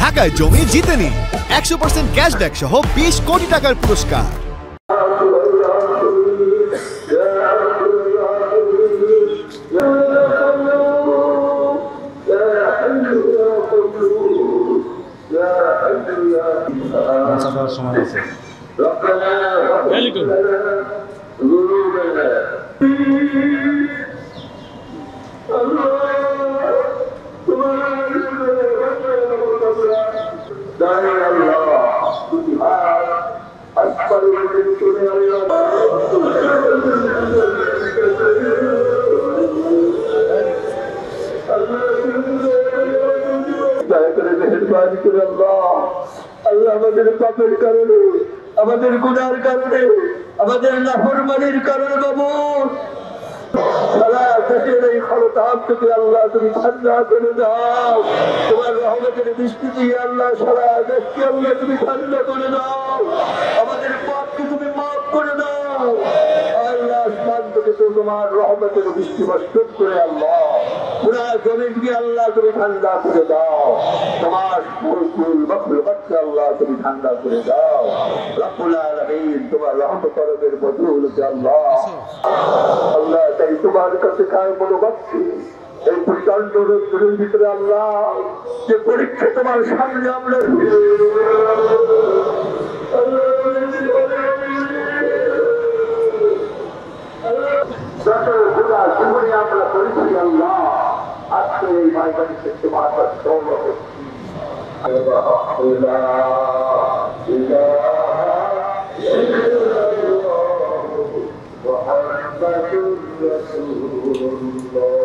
ঢাকায় জমি জিতে নিন 100% ক্যাশব্যাক সহ 20 কোটি টাকার পুরস্কার। সময় আছে। আল্লাহ আমাদের পাপের কারণে, আমাদের গুনার কারণে, আমাদের নাফরমানির কারণে বাবু সারা দেশের এই খরতাপ থেকে আল্লাহ তুমি ঠান্ডা করে দাও। তোমার রহমতের দৃষ্টি দিয়ে আল্লাহ সারা দেশকে আল্লাহ তুমি ঠান্ডা করে দাও। আমাদের পাপকে তুমি মাফ করে দাও আল্লাহ। আসমান থেকে তোমার রহমতের দৃষ্টি বর্ষণ করে আল্লাহ পুরা জমিনকে আল্লাহ তুমি ঠান্ডা করে দাও। তোমার আল্লাহ তুমি ঠান্ডা করে দাও। রব্বুল আলামিন তোমার রহমত করবের বদৌলতে আল্লাহ আল্লাহ তাই তোমার কাছে কার বলো বাচ্চি এই প্রচন্ড রোদ্রের ভিতরে আল্লাহ যে পরীক্ষা তোমার সামনে আমরা আমরা করেছি আল্লাহ আজকে এই ময়দানে তোমার محمد رسول الله